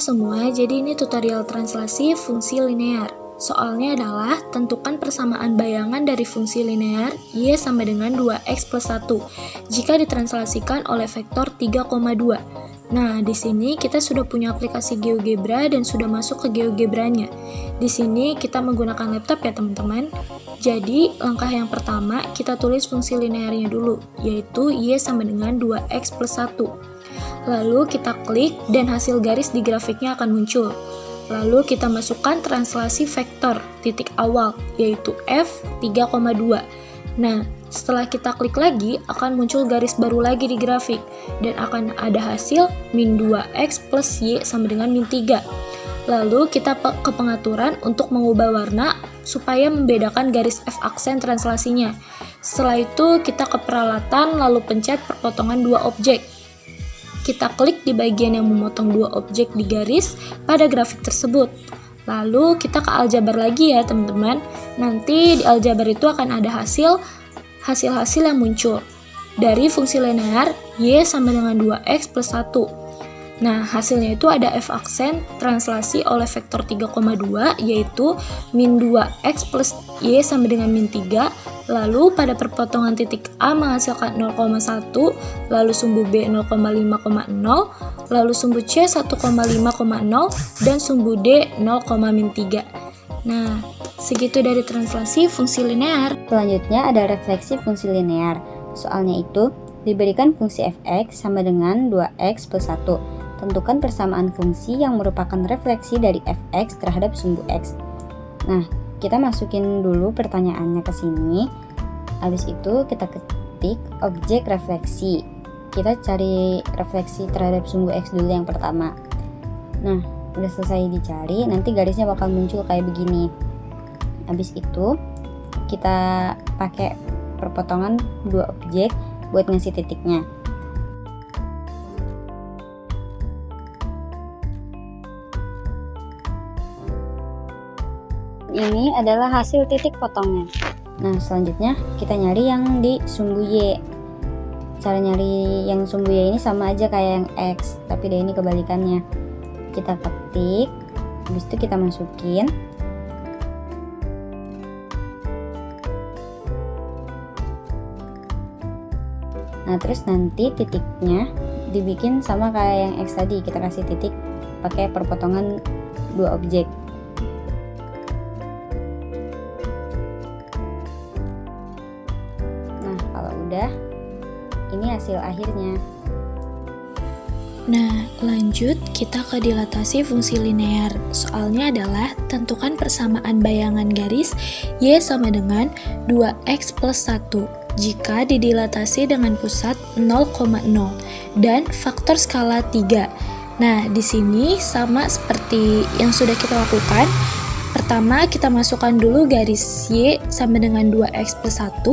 semua, jadi ini tutorial translasi fungsi linear. Soalnya adalah tentukan persamaan bayangan dari fungsi linear y sama dengan 2x plus 1 jika ditranslasikan oleh vektor 3,2. Nah, di sini kita sudah punya aplikasi GeoGebra dan sudah masuk ke GeoGebranya. Di sini kita menggunakan laptop ya teman-teman. Jadi, langkah yang pertama kita tulis fungsi linearnya dulu, yaitu y sama dengan 2x plus 1. Lalu kita klik dan hasil garis di grafiknya akan muncul. Lalu kita masukkan translasi vektor titik awal, yaitu f 3,2. Nah, setelah kita klik lagi, akan muncul garis baru lagi di grafik, dan akan ada hasil min 2x plus y sama dengan min 3. Lalu kita ke pengaturan untuk mengubah warna supaya membedakan garis f aksen translasinya. Setelah itu kita ke peralatan lalu pencet perpotongan dua objek. Kita klik di bagian yang memotong dua objek di garis pada grafik tersebut. Lalu kita ke aljabar lagi ya teman-teman. Nanti di aljabar itu akan ada hasil-hasil yang muncul. Dari fungsi linear, y sama dengan 2x plus 1. Nah, hasilnya itu ada f aksen translasi oleh vektor 3,2 yaitu min 2x plus y sama dengan min 3. Lalu pada perpotongan titik A menghasilkan 0,1, lalu sumbu B 0,5,0, lalu sumbu C 1,5,0, dan sumbu D 0,-3. Nah, segitu dari translasi fungsi linear. Selanjutnya ada refleksi fungsi linear. Soalnya itu, diberikan fungsi fx sama dengan 2x plus 1. Tentukan persamaan fungsi yang merupakan refleksi dari fx terhadap sumbu x. Nah, kita masukin dulu pertanyaannya ke sini. Habis itu kita ketik objek refleksi. Kita cari refleksi terhadap sumbu x dulu yang pertama. Nah, udah selesai dicari, nanti garisnya bakal muncul kayak begini. Habis itu kita pakai perpotongan dua objek buat ngasih titiknya. Ini adalah hasil titik potongnya. Nah, selanjutnya kita nyari yang di sumbu y. Cara nyari yang sumbu y ini sama aja kayak yang x, tapi dia ini kebalikannya. Kita ketik, habis itu kita masukin. Nah, terus nanti titiknya dibikin sama kayak yang x tadi. Kita kasih titik pakai perpotongan dua objek. Udah, ini hasil akhirnya. Nah, lanjut kita ke dilatasi fungsi linear. Soalnya adalah tentukan persamaan bayangan garis y sama dengan 2x plus 1 jika didilatasi dengan pusat 0,0 dan faktor skala 3. Nah, di sini sama seperti yang sudah kita lakukan. Pertama, kita masukkan dulu garis y sama dengan 2x plus 1,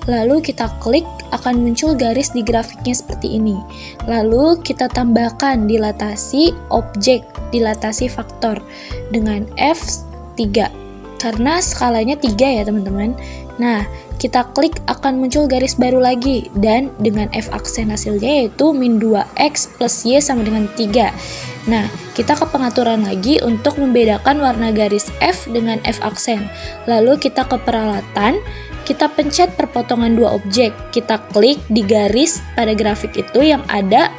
lalu kita klik, akan muncul garis di grafiknya seperti ini. Lalu kita tambahkan dilatasi objek, dilatasi faktor dengan f3, karena skalanya 3 ya teman-teman. Nah, kita klik akan muncul garis baru lagi, dan dengan f aksen hasilnya yaitu min 2x plus y sama dengan 3. Nah, kita ke pengaturan lagi untuk membedakan warna garis F dengan F aksen. Lalu kita ke peralatan, kita pencet perpotongan dua objek. Kita klik di garis pada grafik itu yang ada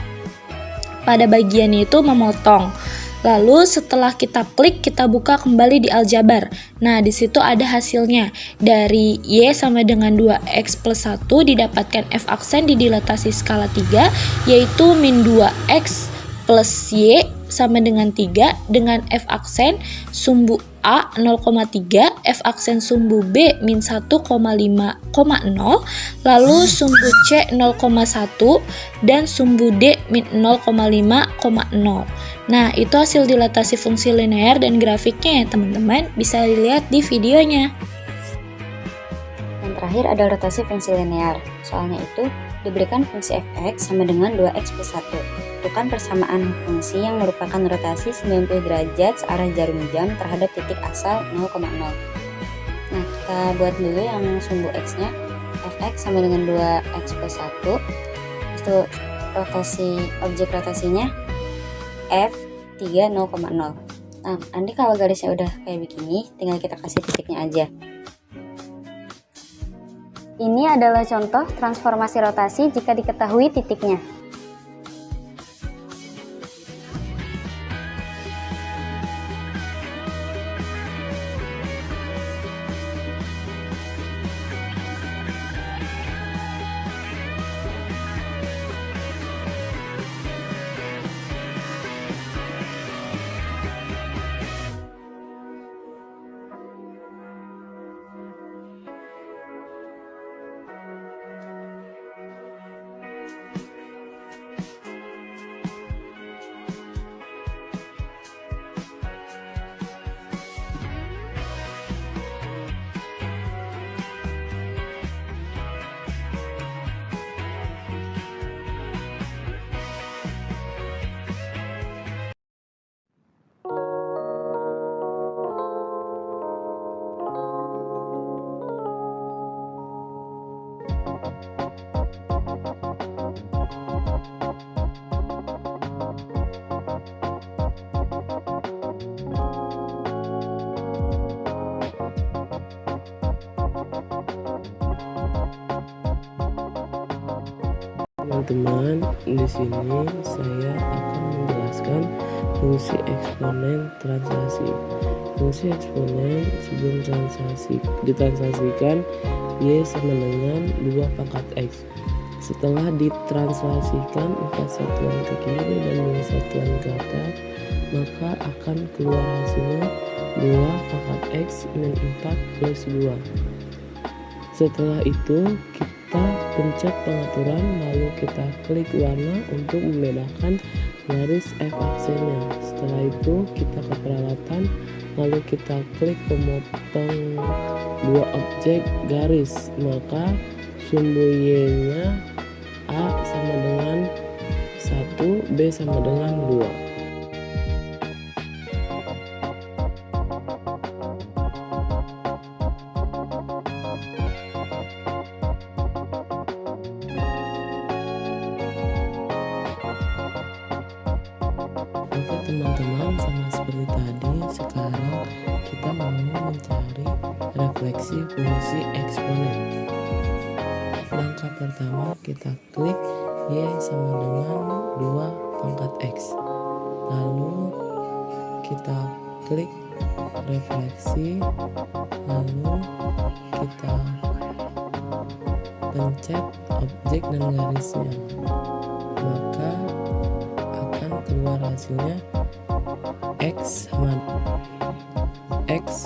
pada bagiannya itu memotong. Lalu setelah kita klik, kita buka kembali di aljabar. Nah, di situ ada hasilnya. Dari y sama dengan 2x plus 1 didapatkan F aksen di dilatasi skala 3, yaitu min 2x plus y sama dengan 3 dengan f aksen sumbu A 0,3, f aksen sumbu B min 1,5,0, lalu sumbu C 0,1 dan sumbu D min 0,5,0. Nah, itu hasil dilatasi fungsi linear dan grafiknya ya teman-teman, bisa dilihat di videonya. Yang terakhir ada rotasi fungsi linear. Soalnya itu diberikan fungsi fx sama dengan 2x plus 1. Tentukan persamaan fungsi yang merupakan rotasi 90 derajat searah jarum jam terhadap titik asal 0,0. Nah, kita buat dulu yang sumbu x-nya. Fx sama dengan 2x plus 1. Itu rotasi, objek rotasinya F 3, 0,0. Nah, nanti kalau garisnya udah kayak begini, tinggal kita kasih titiknya aja. Ini adalah contoh transformasi rotasi jika diketahui titiknya. Teman-teman, di sini saya akan menjelaskan fungsi eksponen translasi. Fungsi eksponen sebelum ditranslasikan Y sama dengan 2 pangkat X. Setelah ditranslasikan 4 satuan ke kiri dan 2 satuan ke atas, maka akan keluar hasilnya 2 pangkat X min 4 plus 2. Setelah itu kita pencet pengaturan, lalu kita klik warna untuk membedakan garis F aksennya. Setelah itu kita ke peralatan, lalu kita klik pemotong 2 objek garis, maka sumbu Y nya A sama dengan 1, B sama dengan 2. Oke teman-teman, sama seperti tadi, sekarang kita mau mencari refleksi fungsi eksponen. Langkah pertama kita klik Y sama dengan 2 pangkat X, lalu kita klik refleksi, lalu kita pencet objek dan garisnya, maka akan keluar hasilnya X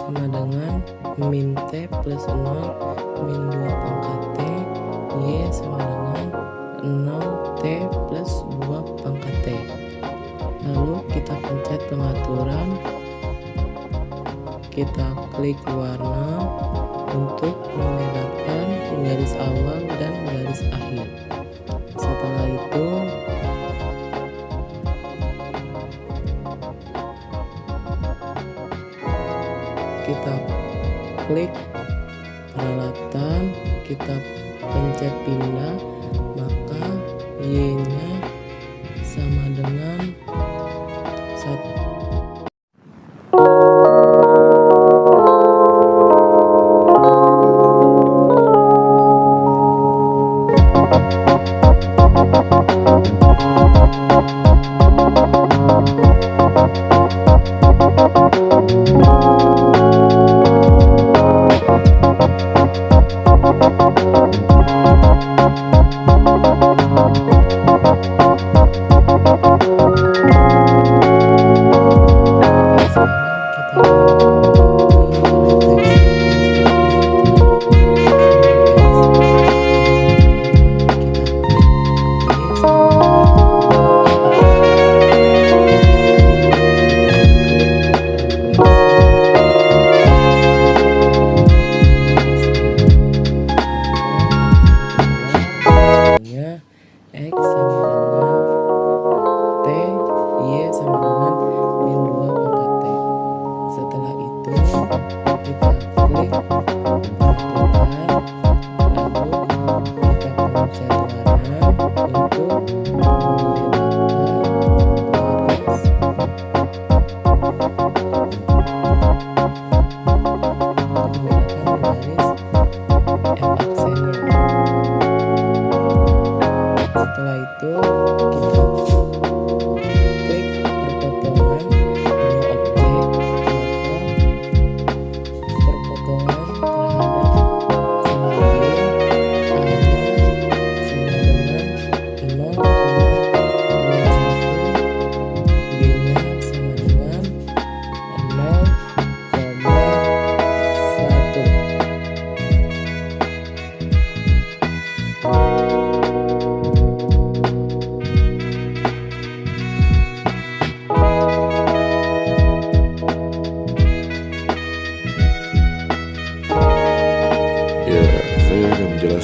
sama dengan min T plus 0 min 2 pangkat T, Y sama dengan 0 T plus 2 pangkat T. Lalu kita pencet pengaturan, kita klik warna untuk membedakan garis awal dan garis akhir. Setelah itu kita klik peralatan, kita pencet pindah, maka Y nya sama dengan 1.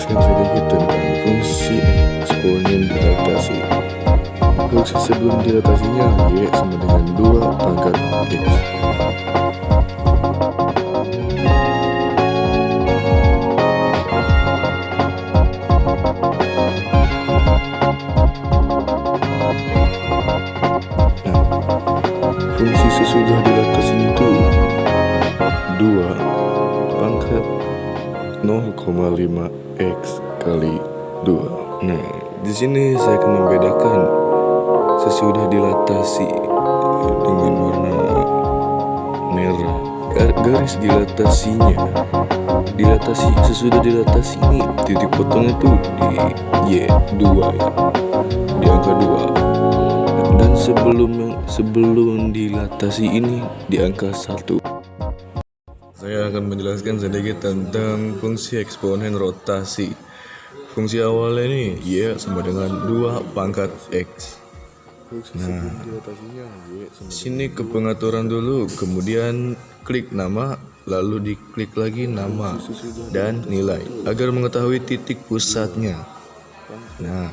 menjelaskan sedikit tentang fungsi eksponen dilatasi. Fungsi sebelum dilatasinya Y sama dengan 2 pangkat X. Fungsi sesudah dilatasinya itu 2 pangkat 0,5 X kali 2. Nah, di sini saya akan membedakan sesudah dilatasi dengan warna merah. Garis dilatasinya, sesudah dilatasi ini titik potongnya tuh di Y2 ya, di angka 2. Dan sebelum dilatasi ini di angka 1. Saya akan menjelaskan sedikit tentang fungsi eksponen rotasi. Fungsi awalnya ini Y sama dengan 2 pangkat X. Nah, sini ke pengaturan dulu, kemudian klik nama, lalu diklik lagi nama dan nilai agar mengetahui titik pusatnya. Nah,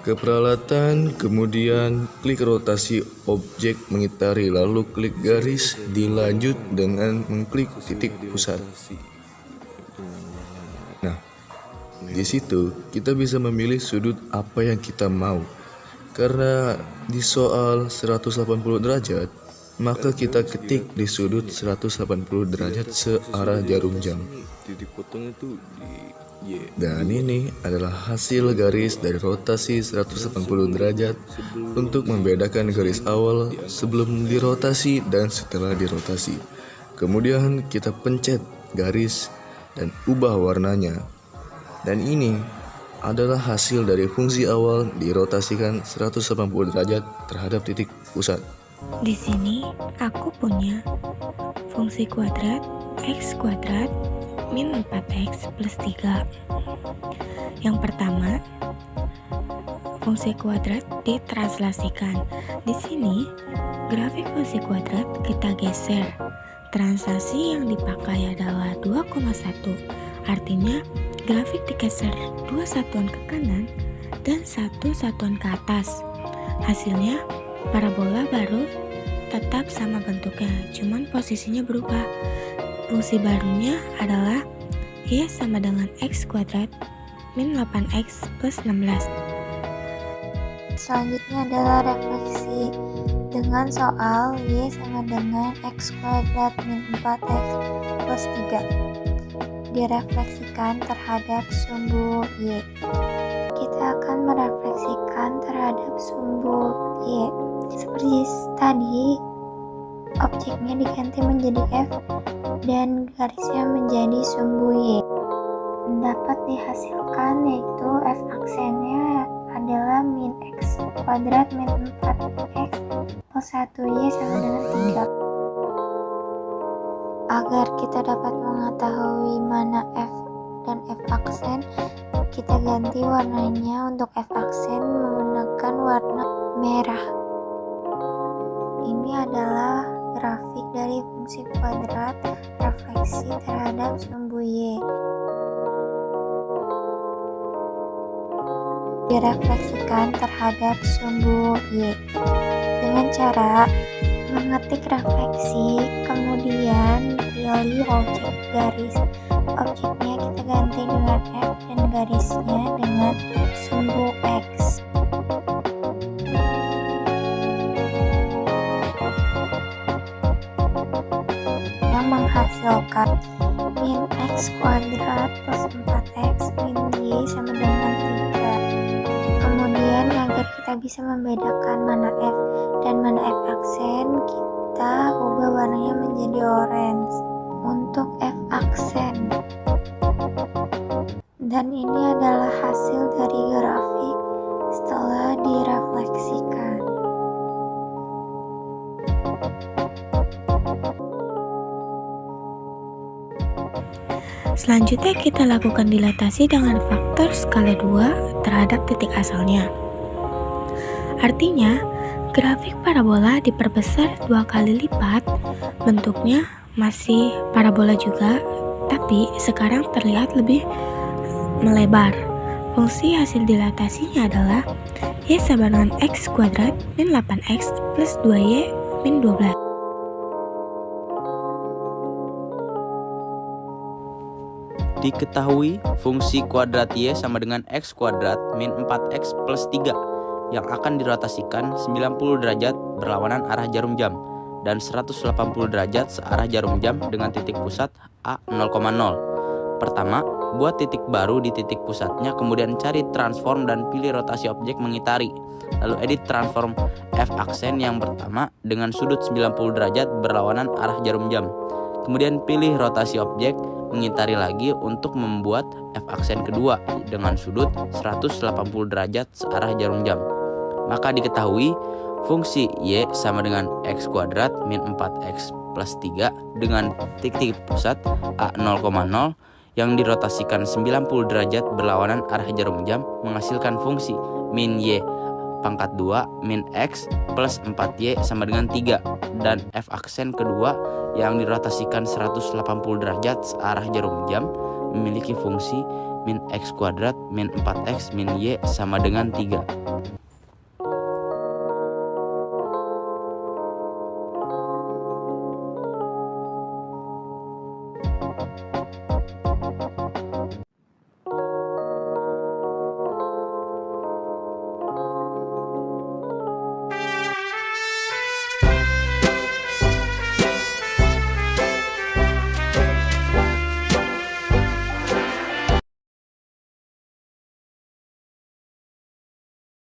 ke peralatan, kemudian klik rotasi objek mengitari, lalu klik garis, dilanjut dengan mengklik titik pusat. Nah, di situ kita bisa memilih sudut apa yang kita mau. Karena di soal 180 derajat, maka kita ketik di sudut 180 derajat searah jarum jam. Dan ini adalah hasil garis dari rotasi 180 derajat untuk membedakan garis awal sebelum dirotasi dan setelah dirotasi. Kemudian kita pencet garis dan ubah warnanya. Dan ini adalah hasil dari fungsi awal dirotasikan 180 derajat terhadap titik pusat. Di sini aku punya fungsi kuadrat X kuadrat min 4X plus 3. Yang pertama, fungsi kuadrat ditranslasikan. Di sini, grafik fungsi kuadrat kita geser. Translasi yang dipakai adalah 2,1. Artinya, grafik digeser 2 satuan ke kanan dan 1 satuan ke atas. Hasilnya, parabola baru tetap sama bentuknya, cuman posisinya berubah. Fungsi barunya adalah Y sama dengan X kuadrat min 8X plus 16. Selanjutnya adalah refleksi dengan soal Y sama dengan X kuadrat min 4X plus 3. Direfleksikan terhadap sumbu Y. Kita akan merefleksikan terhadap sumbu Y. Seperti tadi, objeknya diganti menjadi F dan garisnya menjadi sumbu Y. Dapat dihasilkan yaitu F aksennya adalah min X kuadrat min 4X plus 1Y sama dengan 3. Agar kita dapat mengetahui mana F dan F aksen, kita ganti warnanya. Untuk F aksen menggunakan warna merah. Ini adalah grafik dari fungsi kuadrat refleksi terhadap sumbu Y. Direfleksikan terhadap sumbu Y dengan cara mengetik refleksi, kemudian pilih objek garis. Objeknya kita ganti dengan F dan garisnya dengan sumbu X. Yang menghasilkan min X kuadrat plus 4X min Y sama dengan 3. Kemudian agar kita bisa membedakan mana F dan mana F aksen, kita ubah warnanya menjadi orange untuk F aksen. Dan ini adalah hasil dari grafik setelah direfleksikan. Selanjutnya kita lakukan dilatasi dengan faktor skala 2 terhadap titik asalnya. Artinya, grafik parabola diperbesar 2 kali lipat, bentuknya masih parabola juga, Tapi sekarang terlihat lebih melebar. Fungsi hasil dilatasinya adalah Y sama dengan X kuadrat min 8X plus 2Y min 12. Diketahui fungsi kuadrat Y sama dengan X kuadrat min 4X plus 3 yang akan dirotasikan 90 derajat berlawanan arah jarum jam dan 180 derajat searah jarum jam dengan titik pusat A0,0. Pertama, buat titik baru di titik pusatnya, kemudian cari transform dan pilih rotasi objek mengitari. Lalu edit transform F aksen yang pertama dengan sudut 90 derajat berlawanan arah jarum jam. Kemudian pilih rotasi objek mengitari lagi untuk membuat F aksen kedua dengan sudut 180 derajat searah jarum jam. Maka diketahui fungsi Y sama dengan X kuadrat min 4X plus 3 dengan titik pusat A0,0 yang dirotasikan 90 derajat berlawanan arah jarum jam menghasilkan fungsi min Y pangkat 2 min X plus 4Y sama dengan 3 dan F aksen kedua yang dirotasikan 180 derajat searah jarum jam memiliki fungsi min X kuadrat min 4X min Y sama dengan 3.